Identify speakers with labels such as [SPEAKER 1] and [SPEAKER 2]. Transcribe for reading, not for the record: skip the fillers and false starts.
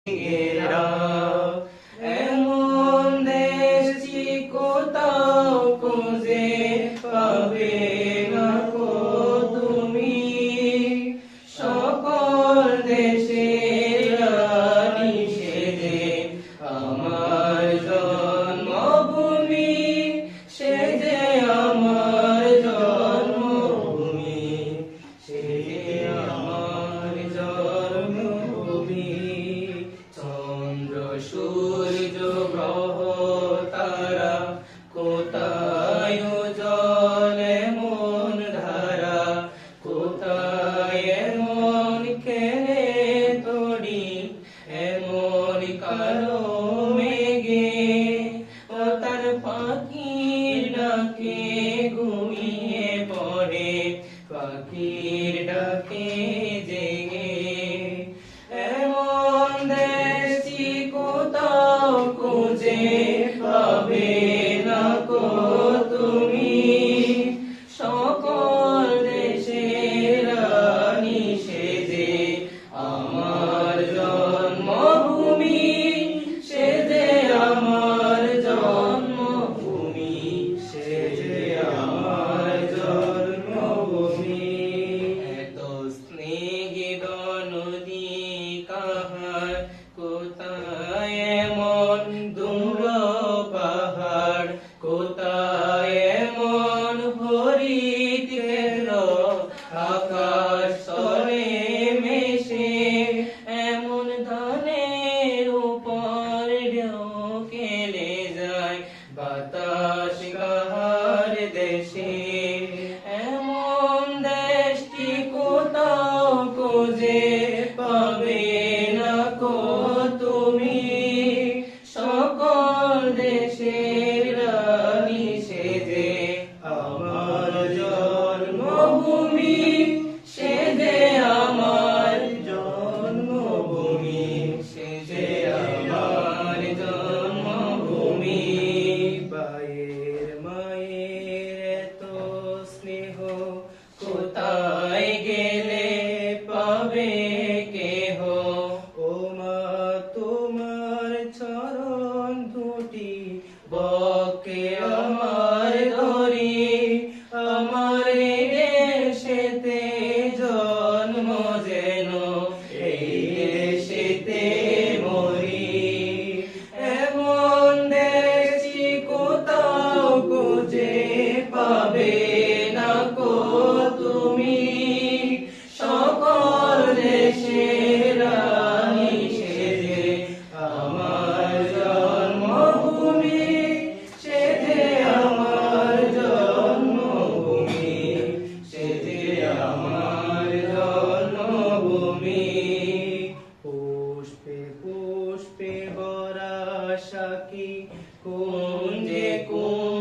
[SPEAKER 1] এরা এমন দেশটি কোথাও খুঁজে পাবে না কো তুমি। সকল দেশের রানী সেজে আমার জন্মভূমি, সেজে আমার জন্মভূমি, সেজে আমার জন্মভূমি। চন্দ্র সূর্য গ্রহ তারা কোথায় উজ্জ্বল এমন ধারা, কোথায় এমন খেলে তড়ি এমন কালো মেঘে। ও তার পাখির ডাকে ঘুমিয়ে পড়ে, পাখির ডাকে জেগে। এমন দেশটি কোথাও খুঁজে পাবে না কো তুমি। সকল দেশের রানী সেজে আমার জন্মভূমি, সেজে আমার জন্মভূমি, সেজে আমার জন্মভূমি। এত স্নেহিত নদী কাহার, কোথায় এমন দূর পাহাড়, কোথায় এমন হরিত কেন্দ্র আকাশ তলে মেশে। এমন ধানের উপর ঢেউ খেলে যায় বাতাস কাহার দেশে। এমন দেশটি কোথাও খুঁজে পাবে না কো তুমি। সকল দেশের রানী সেজে আমার জন্মভূমি, সেজে আমার জন্মভূমি, সেজে আমার জন্মভূমি। মায়ের এত স্নেহ কোথায় গেলে পাবে কেহ। ও মা তোমার চরণ দুটি বকে আমার ধরি, আমার দেশেতে জন্ম যেন এই দেশেতে মরি। এমন দেশটি কোথাও খুঁজে পাবে না কো তুমি। সকল দেশের রানী সেজে আমার জন্মভূমি, সেজে আমার জন্মভূমি, সেজে আমার জন্মভূমি। পুষ্পে পুষ্পে ভরা সাকি কুঞ্জে কুঞ্জে